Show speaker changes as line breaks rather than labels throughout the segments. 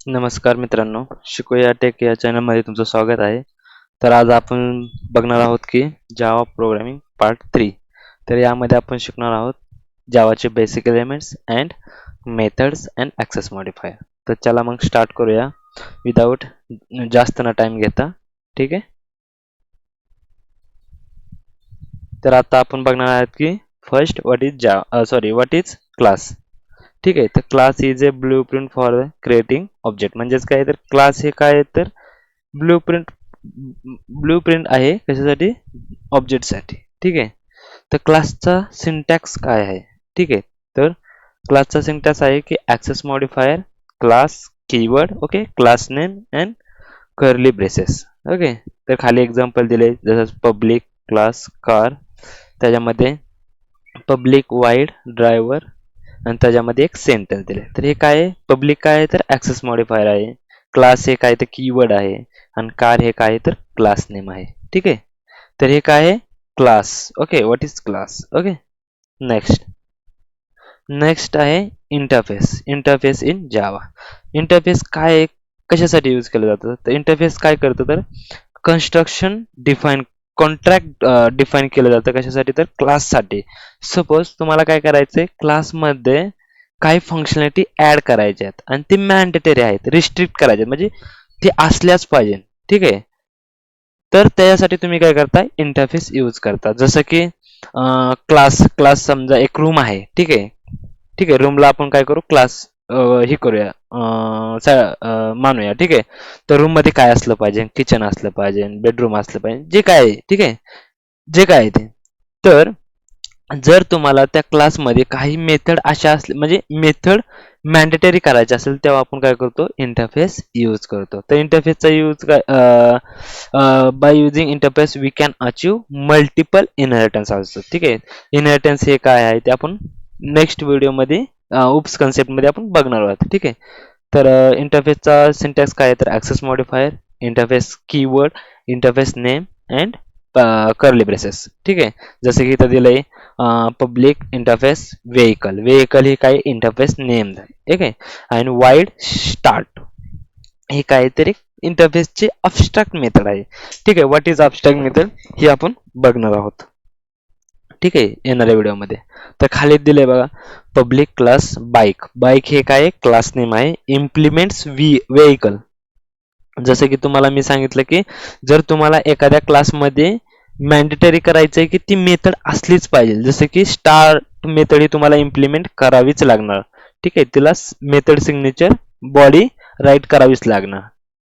नमस्कार मित्रांनो, शिकूया टेक या चॅनलमध्ये तुमचं स्वागत आहे. तर आज आपण बघणार आहोत की जावा प्रोग्रामिंग पार्ट 3. तर यामध्ये आपण शिकणार आहोत जावाचे basic elements and methods and access modifier. तर चला मग स्टार्ट करूया विदाऊट जास्त न टाइम घेता. ठीक आहे. तर आता आपण बघणार आहोत की फर्स्ट व्हॉट इज क्लास. ठीक आहे. तर class is a blue print for creating object. म्हणजेच काय, तर क्लास हे काय तर ब्लूप्रिंट ब्लूप्रिंट आहे कशासाठी, ऑब्जेक्टसाठी. ठीक आहे. तर क्लासचा सिंटॅक्स काय आहे. ठीक आहे. तर क्लासचा सिंटॅक्स आहे की access modifier, class, keyword, okay, class name and curly braces. Okay. तर खाली एक्झाम्पल दिले जसं पब्लिक क्लास कार, त्याच्यामध्ये पब्लिक वाईड ड्रायव्हर आणि त्याच्यामध्ये एक सेंटेन्स दिले. तर हे काय आहे, पब्लिक काय आहे तर ॲक्सेस मॉडिफायर आहे, क्लास हे काय तर कीवर्ड आहे आणि कार हे काय तर क्लास नेम आहे. ठीक आहे. तर हे काय आहे, class. Okay. What is class. Okay. Next next आहे interface. Interface in Java. Interface काय आहे, कशासाठी यूज केलं जातं. तर इंटरफेस काय करतं तर कन्स्ट्रक्शन डिफाईन, कॉन्ट्रॅक्ट डिफाईन केलं जातं कशासाठी तर क्लाससाठी. सपोज तुम्हाला काय करायचंय, क्लासमध्ये काही फंक्शनॅलिटी ऍड करायच्या आहेत आणि ते मॅन्डेटरी आहेत, रिस्ट्रिक्ट करायचे म्हणजे ते असल्याच पाहिजे. ठीक आहे. तर त्याच्यासाठी तुम्ही काय करता, इंटरफेस यूज करता. जसं की क्लास क्लास समजा एक रूम आहे. ठीक आहे. ठीक आहे. रूमला आपण काय करू, क्लास हे करूया, मानूया. ठीक आहे. तर रूम मध्ये काय असलं पाहिजे, किचन असलं पाहिजे, बेडरूम असलं पाहिजे, जे काय आहे. ठीक आहे. जे काय आहे ते. तर जर तुम्हाला त्या क्लासमध्ये काही मेथड अशा असले म्हणजे मेथड मॅन्डेटरी करायचे असेल तेव्हा आपण काय करतो, इंटरफेस यूज करतो. तर इंटरफेसचा यूज काय, by using interface we can achieve multiple inheritance also. ठीक आहे. इनहेरिटन्स हे काय आहे ते आपण नेक्स्ट व्हिडिओमध्ये उप्स कन्सेप्टमध्ये आपण बघणार आहोत. ठीक आहे. तर इंटरफेसचा सिंटॅक्स काय आहे तर access modifier, interface keyword, interface name and curly braces. ठीक आहे. जसं की इथं दिलंय पब्लिक इंटरफेस व्हेकल. व्हेकल हे काय इंटरफेस नेम आहे. ठीक आहे. आणि वाईड स्टार्ट हे काहीतरी इंटरफेसची अबस्ट्रॅक्ट मेथड आहे. ठीक आहे. व्हॉट इज अबस्ट्रॅक्ट मेथड हे आपण बघणार आहोत. ठीक आहे, येणाऱ्या व्हिडिओमध्ये. तर खाली दिले बघा, पब्लिक क्लास बाईक. बाईक हे काय क्लास नेम आहे. Implements vehicle. जसं की तुम्हाला मी सांगितलं की जर तुम्हाला एखाद्या क्लासमध्ये मॅन्डेटरी करायचं आहे की ती मेथड असलीच पाहिजे, जसं की स्टार्ट मेथड ही तुम्हाला इम्प्लिमेंट करावीच लागणार. ठीक आहे. तिला मेथड सिग्नेचर बॉडी राईट करावीच लागणार.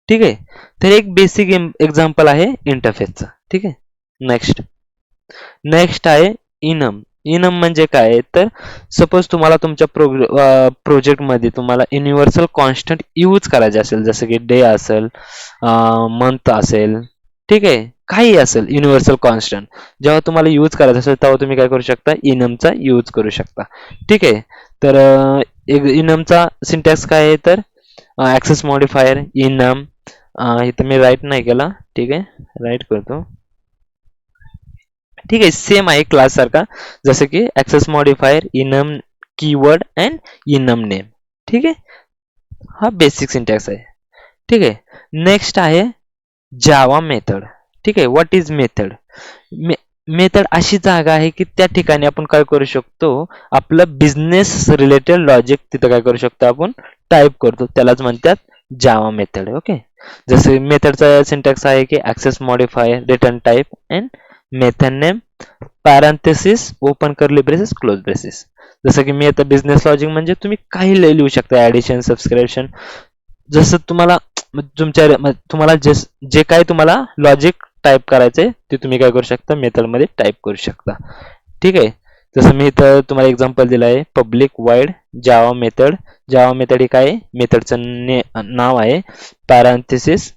ठीक आहे. तर एक बेसिक एक्झाम्पल आहे इंटरफेसचं. ठीक आहे. नेक्स्ट नेक्स्ट आहे इनम. इनम म्हणजे काय तर सपोज तुम्हाला तुमच्या प्रोजेक्टमध्ये तुम्हाला युनिव्हर्सल कॉन्स्टंट यूज करायचे असेल, जसं की डे असेल, मंथ असेल, ठीक आहे, काही असेल युनिव्हर्सल कॉन्स्टंट, जेव्हा तुम्हाला यूज करायचं असेल तेव्हा तुम्ही काय करू शकता, इनमचा यूज करू शकता. ठीक आहे. तर इनमचा सिंटॅक्स काय आहे तर ॲक्सेस मॉडिफायर इनम. इथं मी राईट नाही केला. ठीक आहे, राईट करतो. ठीक आहे. सेम आहे क्लास सारखा, जसं की access modifier enum keyword and enum name. ठीक आहे. हा बेसिक सिंटॅक्स आहे. ठीक आहे. नेक्स्ट आहे जावा मेथड. ठीक आहे. What is method. मेथड अशी जागा आहे की त्या ठिकाणी आपण काय करू शकतो, आपलं बिझनेस रिलेटेड लॉजिक तिथं काय करू शकतो, आपण टाईप करतो, त्यालाच म्हणतात जावा मेथड. ओके. जसं मेथडचा सिंटॅक्स आहे की access modifier return type and method name parenthesis open curly braces close braces. जसं की मी आता बिझनेस लॉजिक म्हणजे तुम्ही काही लिहू शकता, ऍडिशन, सबस्क्रिप्शन, जसं तुम्हाला तुम्हाला जे काय तुम्हाला लॉजिक टाईप करायचंय ते तुम्ही काय करू शकता, मेथड मध्ये टाईप करू शकता. ठीक आहे. जसं मी इथं तुम्हाला एक्झाम्पल दिलं आहे, public void Java method. Java method हे काय मेथडचं नाव आहे, पॅरेंथेसिस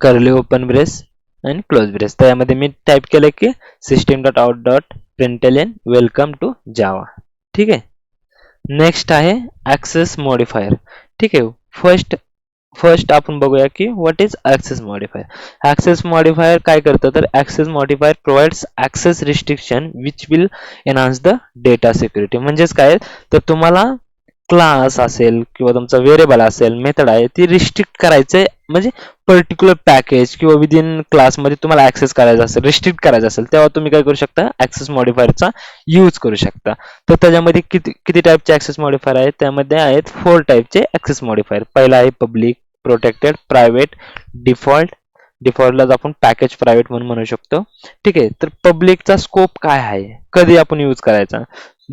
कर्ली ओपन ब्रेस आणि क्लोज ब्रेस. त्यामध्ये मी टाईप केलं की system dot out dot println welcome to Java. ठीक आहे. नेक्स्ट आहे ऍक्सेस मॉडिफायर. ठीक आहे. फर्स्ट आपण बघूया की what is access modifier. Access modifier काय करतं तर access modifier provides access restriction which will enhance the data security. म्हणजेच काय तर तुम्हाला क्लास असेल किंवा तुमचा व्हेरिएबल असेल मेथड आहे ती रिस्ट्रिक्ट करायचे म्हणजे पर्टिक्युलर पॅकेज किंवा विदिन क्लासमध्ये तुम्हाला ऍक्सेस करायचा असेल रिस्ट्रिक्ट करायचं असेल तेव्हा तुम्ही काय करू शकता ऍक्सेस मॉडिफायरचा यूज करू शकता. तर त्याच्यामध्ये किती किती टाईपचे ऍक्सेस मॉडिफायर आहेत त्यामध्ये आहेत 4 टाईपचे ऍक्सेस मॉडिफायर. पहिला आहे पब्लिक, प्रोटेक्टेड, प्रायव्हेट, डिफॉल्ट. डिफॉल्टलाच आपण पॅकेज प्रायव्हेट म्हणून म्हणू शकतो. ठीक आहे. तर पब्लिकचा स्कोप काय आहे कधी आपण यूज करायचा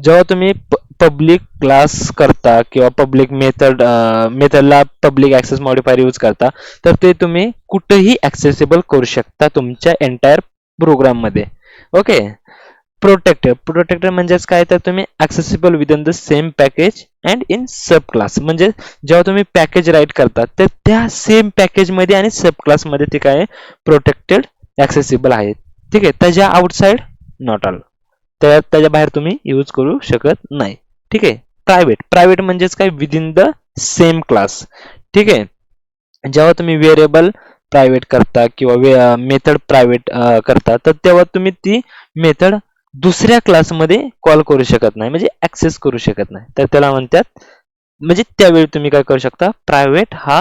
जेव्हा तुम्ही पब्लिक क्लास करता किंवा public मेथडला public access modifier use करता तर ते तुम्ही कुठेही ऍक्सेसिबल करू शकता तुमच्या एंटायर प्रोग्राम मध्ये. ओके. प्रोटेक्टेड म्हणजेच काय तर तुम्ही accessible within the same package and in sub class म्हणजे जेव्हा तुम्ही पॅकेज राईट करता तर त्या सेम पॅकेज मध्ये आणि सब क्लास मध्ये ते काय प्रोटेक्टेड ऍक्सेसिबल आहे. ठीक आहे. त्याच्या आउटसाइड नॉट ऑल त्याच्या बाहेर तुम्ही यूज करू शकत नाही. ठीक आहे. प्रायव्हेट म्हणजेच काय विदिन द सेम क्लास. ठीक आहे. जेव्हा तुम्ही व्हेरिएबल प्रायव्हेट करता किंवा मेथड प्रायव्हेट करता तर तेव्हा तुम्ही ती मेथड दुसऱ्या क्लासमध्ये कॉल करू शकत नाही म्हणजे ऍक्सेस करू शकत नाही तर त्याला म्हणतात म्हणजे त्यावेळी तुम्ही काय करू शकता प्रायव्हेट हा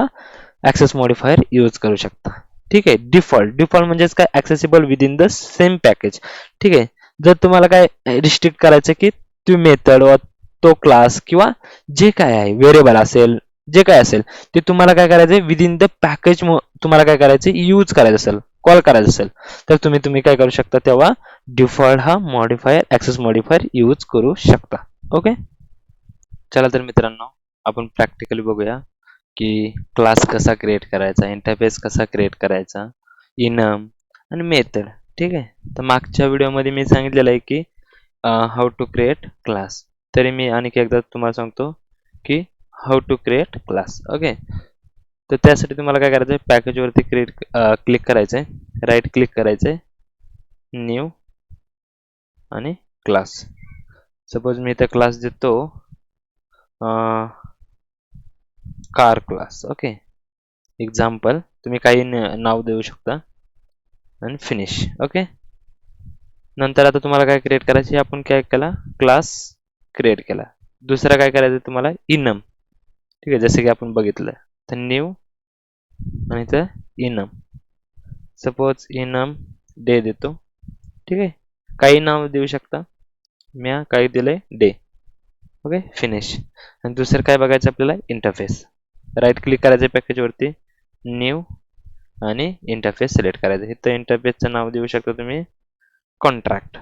ऍक्सेस मॉडिफायर यूज करू शकता. ठीक आहे. डिफॉल्ट म्हणजेच काय accessible within the same package. ठीक आहे. जर तुम्हाला काय रिस्ट्रिक्ट करायचं की ती मेथड व तो क्लास किंवा जे काय आहे व्हेरिएबल असेल जे काय असेल ते तुम्हाला काय करायचंय विदिन द पॅकेज तुम्हाला काय करायचं यूज करायचं असेल कॉल करायचं असेल तर तुम्ही काय करू शकता तेव्हा डिफॉल्ट हा मॉडिफायर ऍक्सेस मॉडिफायर यूज करू शकता. ओके. चला तर मित्रांनो आपण प्रॅक्टिकली बघूया की क्लास कसा क्रिएट करायचा इंटरफेस कसा क्रिएट करायचा इनम आणि मेथड. ठीक आहे. तर मागच्या व्हिडिओमध्ये मी सांगितलेलं आहे की हाऊ टू क्रिएट क्लास. तरी मी आणखी एकदा तुम्हाला सांगतो की how to create class. Okay. तर त्यासाठी तुम्हाला काय करायचं आहे पॅकेजवरती क्लिक करायचं आहे राईट क्लिक करायचं आहे न्यू आणि क्लास. सपोज मी इथे क्लास देतो कार क्लास. ओके. एक्झाम्पल तुम्ही काही नाव देऊ शकता आणि फिनिश. ओके. नंतर आता तुम्हाला काय क्रिएट करायचे आपण काय केला क्लास क्रिएट केला. दुसरा काय करायचं तुम्हाला इनम. ठीक आहे. जसे की आपण बघितलं तर न्यू आणि इथं इनम. सपोज इनम डे देतो. ठीक आहे. काही नाव देऊ शकता मी काही दिलंय डे. ओके. फिनिश. आणि दुसरं काय बघायचं आपल्याला इंटरफेस. राईट क्लिक करायचं पॅकेजवरती न्यू आणि इंटरफेस सिलेक्ट करायचं. इथं इंटरफेसचं नाव देऊ शकता तुम्ही कॉन्ट्रॅक्ट.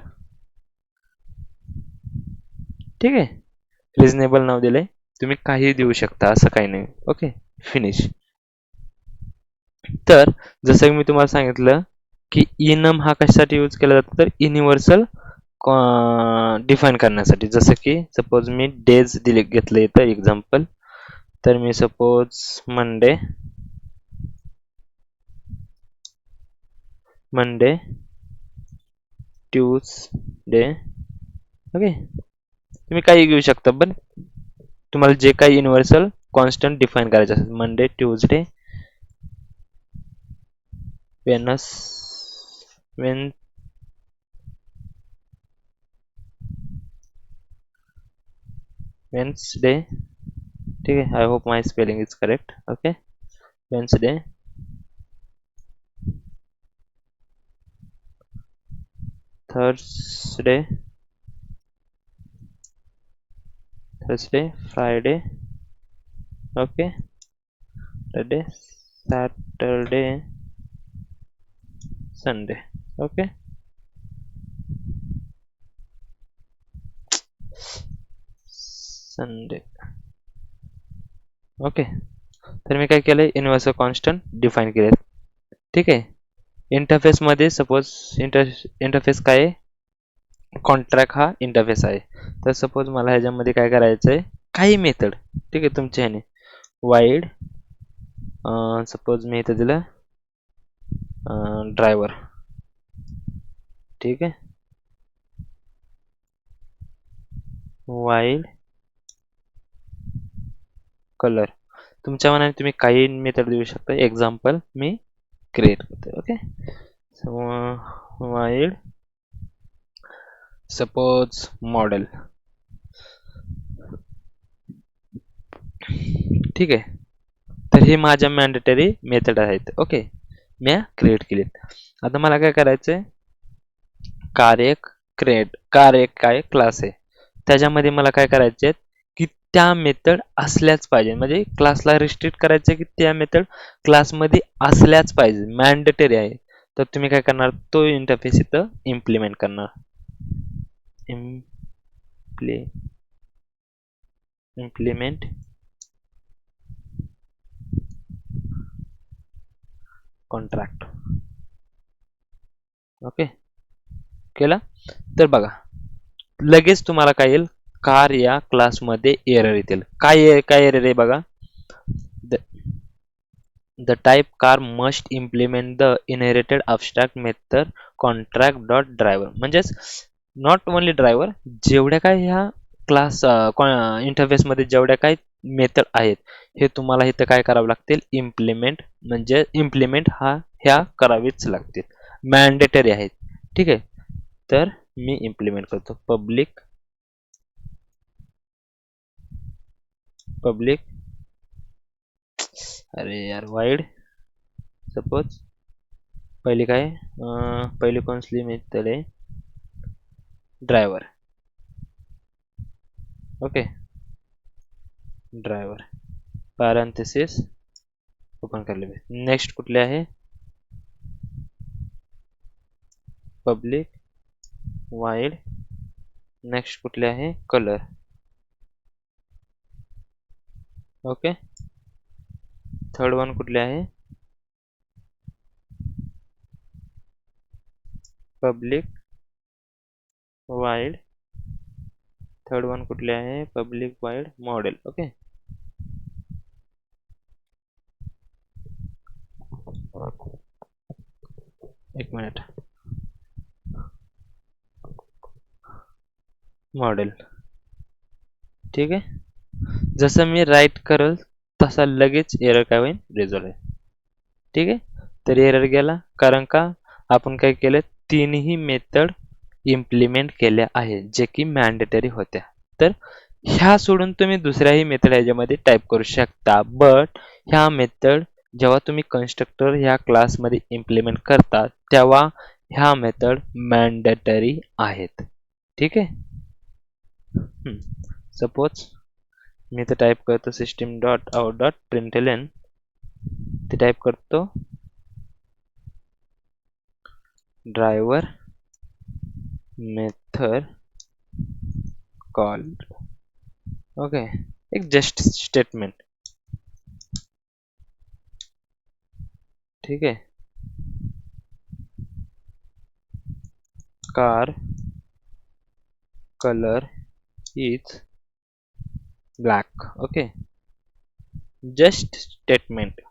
ठीक आहे. रिजनेबल नाव दिलंय तुम्ही काही देऊ शकता असं काही नाही. ओके. फिनिश. तर जसं की मी तुम्हाला सांगितलं की इनम हा कशासाठी यूज केला जातो तर युनिव्हर्सल डिफाईन करण्यासाठी. जसं की सपोज मी डेज घेतले इथं एक्झाम्पल तर मी सपोज मंडे ट्यूजडे. ओके. तुम्ही काही घेऊ शकता पण तुम्हाला जे काही युनिव्हर्सल कॉन्स्टंट डिफाईन करायचं असेल मंडे ट्यूजडे वेन्सडे. ठीक आहे. I hope my spelling is correct. Okay. Wednesday Thursday Friday. Okay. Saturday Sunday. Okay. Sunday. Okay. तर मी काय केलंय युनिव्हर्सल कॉन्स्टंट डिफाईन केले. ठीक आहे. इंटरफेस मध्ये सपोज इंटरफेस काय आहे कॉन्ट्रॅक्ट हा इंटरफेस आहे. तर सपोज मला ह्याच्यामध्ये काय करायचं आहे काही मेथड. ठीक आहे. तुमच्या ह्याने वाईड सपोज मी इथं दिलं ड्रायव्हर. ठीक आहे. वाईड कलर तुमच्या मनाने तुम्ही काही मेथड देऊ शकता. एक्झाम्पल मी क्रिएट करतो. ओके. Wide suppose model. ठीक आहे. तर हे माझ्या मॅन्डेटरी मेथड आहेत. ओके, मी क्रिएट केलीत. आता मला काय करायचंय, कार एक काय क्लास आहे, त्याच्यामध्ये मला काय करायचे की त्या मेथड असल्याच पाहिजे, म्हणजे क्लासला रिस्ट्रिक्ट करायचे की त्या मेथड क्लासमध्ये असल्याच पाहिजे, मॅन्डेटरी आहे. तर तुम्ही काय करणार, तो इंटरफेस इथं इम्प्लिमेंट करणार. Implement contract. ओके, केलं. तर बघा, लगेच तुम्हाला काय येईल, कार या क्लासमध्ये एरर येतील. काय एरर आहे बघा, the type car must implement the inherited abstract method contract dot driver. म्हणजेच नॉट ओनली ड्रायव्हर, जेवढ्या काय ह्या क्लास इंटरफेस मध्ये जेवढ्या काय मेथड आहेत, हे तुम्हाला इथं काय करावं लागतील, इम्प्लिमेंट. म्हणजे इम्प्लिमेंट ह्या करावीच लागतील, मॅन्डेटरी आहेत. ठीक आहे. तर मी इम्प्लिमेंट करतो, पब्लिक अरे यार वाईड. सपोज पहिली काय, पहिली कोणती मेथड आहे, driver. Okay, driver parenthesis open करले. नेक्स्ट कुठले आहे, पब्लिक वाईड. नेक्स्ट कुठले आहे, कलर. ओके, थर्ड वन कुठले आहे, पब्लिक वाईड. थर्ड वन कुठले आहे, पब्लिक वाईड मॉडेल. ओके, एक मिनिट, मॉडेल. ठीक आहे. जसं मी राईट करल तसा लगेच एरर काय होईल, रिझॉल्व आहे. ठीक आहे. तर एरर गेला, कारण का आपण काय केलं, तीनही मेथड इम्प्लिमेंट केल्या आहेत जे की मॅन्डेटरी होत्या. तर ह्या सोडून तुम्ही दुसऱ्याही मेथड ह्याच्यामध्ये टाईप करू शकता, बट ह्या मेथड जेव्हा तुम्ही कन्स्ट्रक्टर ह्या क्लासमध्ये इम्प्लिमेंट करता तेव्हा ह्या मेथड मॅन्डेटरी आहेत. ठीक आहे. सपोज मी इथे टाईप करतो system dot out dot println, ते टाईप करतो ड्रायव्हर मेथड कॉल्ड. ओके, एक जस्ट स्टेटमेंट. ठीक आहे. Car colour is black. Okay, just statement.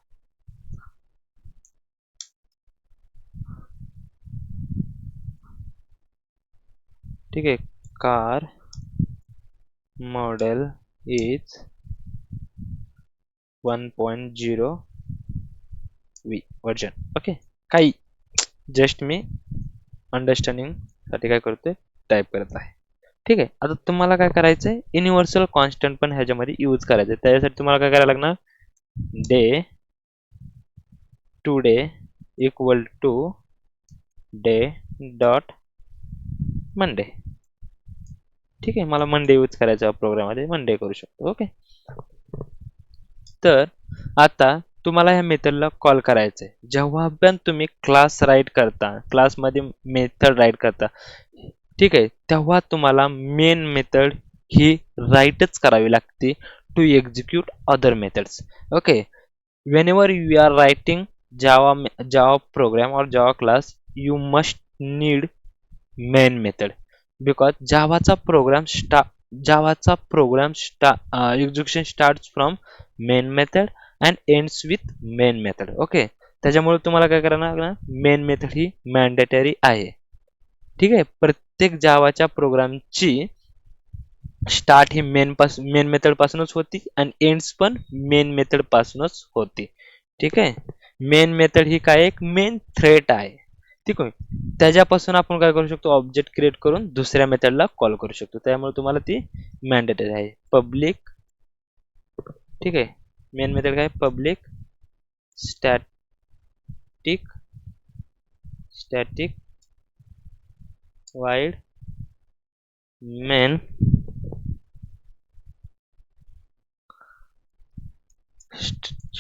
ठीक आहे. Car model is 1.0 version. Okay, काही जस्ट मी अंडरस्टँडिंग साठी काय करतोय, टाईप करत आहे. ठीक आहे. आता तुम्हाला काय करायचंय, युनिव्हर्सल कॉन्स्टंट पण ह्याच्यामध्ये यूज करायचं. त्यासाठी तुम्हाला काय करायला लागणार, day today equal to day dot Monday. ठीक आहे, मला मंडे यूज करायचा प्रोग्राममध्ये, मंडे करू शकतो. ओके, तर आता तुम्हाला ह्या मेथडला कॉल करायचं आहे. जेव्हा पण तुम्ही क्लास राईट करता, क्लासमध्ये मेथड राईट करता, ठीक आहे, तेव्हा तुम्हाला मेन मेथड ही राईटच करावी लागते to execute other methods. Okay, whenever you are writing java program or java class, you must need main method, because javaचा program execution starts from main method and ends with main method. Okay, त्याच्यामुळे तुम्हाला काय करायला लागणार, main method ही mandatory आहे. ठीक आहे. प्रत्येक जावाच्या प्रोग्रामची स्टार्ट ही मेन मेथड पासूनच होती आणि एंड्स पण मेन मेथड पासूनच होती. ठीक आहे. मेन मेथड ही काय, एक मेन थ्रेट आहे. ठीक आहे. त्याच्यापासून आपण काय करू शकतो, ऑब्जेक्ट क्रिएट करून दुसऱ्या मेथडला कॉल करू शकतो. त्यामुळे तुम्हाला ती मॅन्डेटरी आहे. पब्लिक ठीक आहे. मेन मेथड काय public static static wide main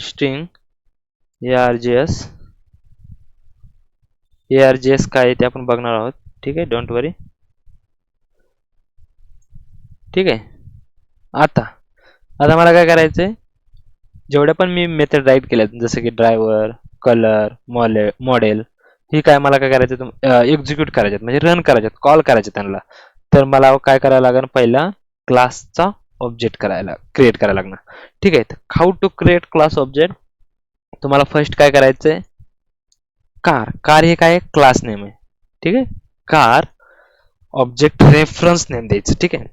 string args args काय आहे ते आपण बघणार आहोत. ठीक आहे, डोंट वरी. ठीक आहे. आता आता मला काय करायचंय, जेवढ्या पण मी मेथड राईट केल्यात जसं की ड्रायव्हर, कलर, मॉडेल, ही काय मला काय करायचं, एक्झिक्यूट करायच्यात म्हणजे रन करायच्यात, कॉल करायचे त्यांना. तर मला काय करायला लागेल, पहिला क्लासचा ऑब्जेक्ट क्रिएट करायला लागणार. ठीक आहे. How to create class object. तुम्हाला फर्स्ट काय करायचंय, कार हे काय क्लास नेम आहे. ठीक आहे. कार ऑब्जेक्ट रेफरन्स नेम द्यायचं. ठीक आहे.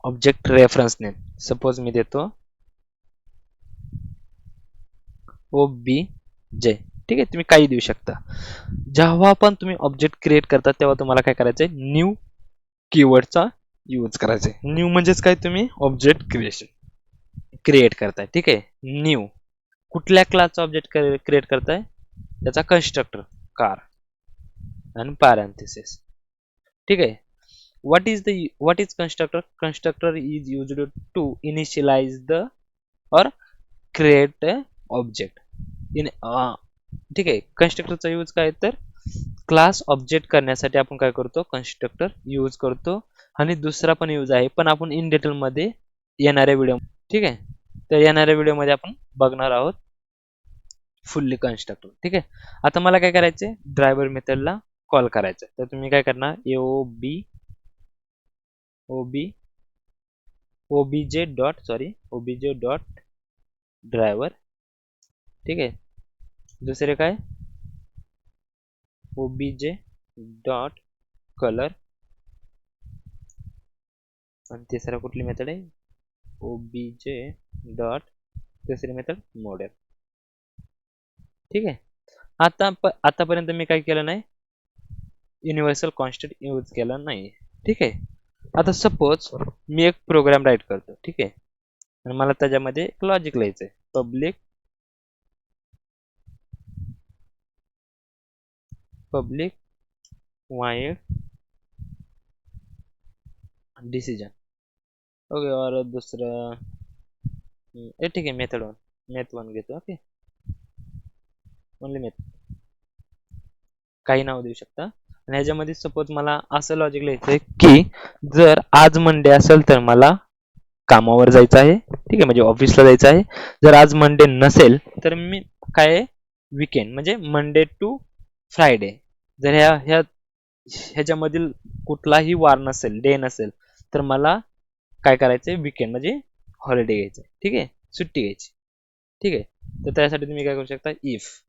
ऑब्जेक्ट रेफरन्स नेम सपोज मी देतो OBJ. ठीक आहे, तुम्ही काही देऊ शकता. जेव्हा पण तुम्ही ऑब्जेक्ट क्रिएट करता तेव्हा तुम्हाला काय करायचंय, न्यू कीवर्डचा यूज करायचा आहे. न्यू म्हणजेच काय, तुम्ही ऑब्जेक्ट क्रिएट करताय. ठीक आहे. न्यू कुठल्या क्लासचा ऑब्जेक्ट क्रिएट करताय, त्याचा कन्स्ट्रक्टर कार आणि पॅरेंथेसिस. ठीक आहे. what is constructor is used to initialize the or create a object in ठीक आहे. कन्स्ट्रक्टरचा यूज काय, तर क्लास ऑब्जेक्ट करण्यासाठी आपण काय करतो, कन्स्ट्रक्टर यूज करतो. आणि दुसरा पण यूज आहे, पण आपण इन डिटेल मध्ये येणाऱ्या व्हिडिओ. ठीक आहे. तर येणाऱ्या व्हिडिओ मध्ये आपण बघणार आहोत फुल्ली कन्स्ट्रक्टर. ठीक आहे. आता मला काय करायचंय, ड्रायव्हर मेथडला कॉल करायचं. तर तुम्ही काय करणार, obj डॉट ड्रायव्हर. ठीक आहे. दुसरे काय, obj डॉट कलर. आणि तिसरा कुठली मेथड आहे, obj डॉट तिसरी मेथड मॉडेल. ठीक आहे. आतापर्यंत मी काय केलं नाही, युनिव्हर्सल कॉन्स्टंट यूज केला नाही. ठीक आहे. आता सपोज मी एक प्रोग्राम राईट करतो. ठीक आहे. आणि मला त्याच्यामध्ये एक लॉजिक लिहायचंय, पब्लिक वाईड डिसिजन. ओके. और दुसरं ठीक आहे, मेथ वन घेतो. ओके, ओनली मेथ, काही नाव देऊ शकता. आणि ह्याच्यामध्ये सपोज मला असं लॉजिक लिहायचंय की जर आज मंडे असेल तर मला कामावर जायचं आहे. ठीक आहे, म्हणजे ऑफिसला जायचं आहे. जर आज मंडे नसेल तर मी काय, वीकेंड म्हणजे मंडे टू फ्रायडे. जर ह्याच्यामधील कुठलाही वार नसेल, डे नसेल, तर मला काय करायचंय, वीकेंड म्हणजे हॉलिडे घ्यायचं. ठीक आहे, सुट्टी घ्यायची. ठीक आहे. तर त्यासाठी तुम्ही काय करू शकता, if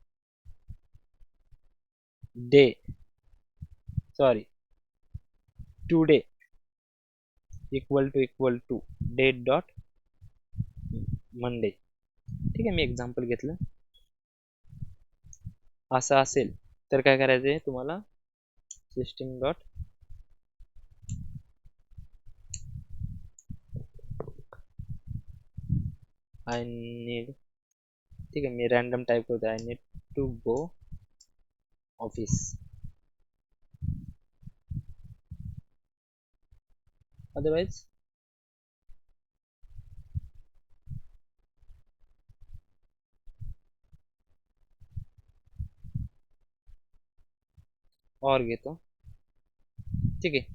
today equal to day dot Monday. ठीक आहे, मी एक्झाम्पल घेतलं. असं असेल तर काय करायचंय तुम्हाला, सिस्टीम डॉट आय नीड. ठीक आहे, मी रॅन्डम टाईप करतो, I need to go office. Otherwise और घेतो. ठीक आहे.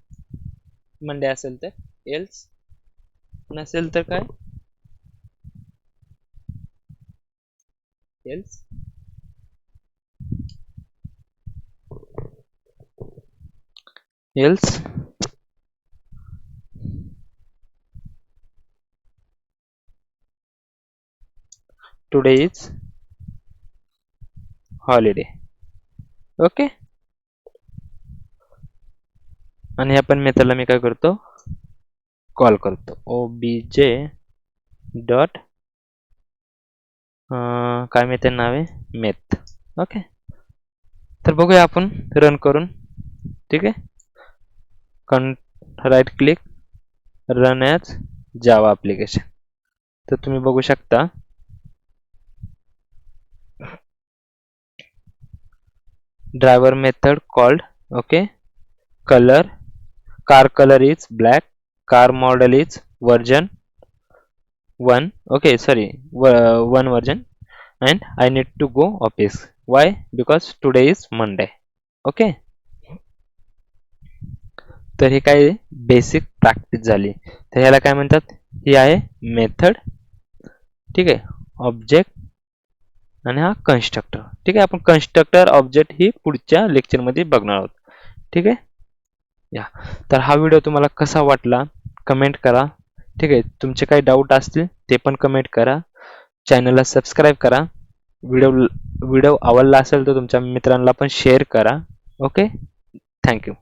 मंडे असेल तर एल्स, नसेल तर काय, else. Today is holiday. Okay. आणि आपण मेथडला मी काय करतो, कॉल करतो, obj डॉट काय मेथड नाव आहे, मेथ. ओके. तर बघूया आपण रन करून. ठीक आहे. राईट क्लिक, रन ॲज जावा ॲप्लिकेशन. तर तुम्ही बघू शकता driver method called okay color car color is black car model is version 1 okay sorry one version and I need to go office why because today is Monday okay तर हे काय basic practice झाली तर ह्याला काय म्हणतात ही आहे method ठीक आहे ऑब्जेक्ट आणि हा कन्स्ट्रक्टर ठीक आहे आपण कन्स्ट्रक्टर ऑब्जेक्ट ही पुढच्या लेक्चरमध्ये बघणार आहोत ठीक आहे या तर हा व्हिडिओ तुम्हाला कसा वाटला कमेंट करा ठीक आहे तुमचे काही डाऊट असतील ते पण कमेंट करा चॅनलला सबस्क्राईब करा व्हिडिओ आवडला असेल तर तुमच्या मित्रांना पण शेअर करा ओके थँक्यू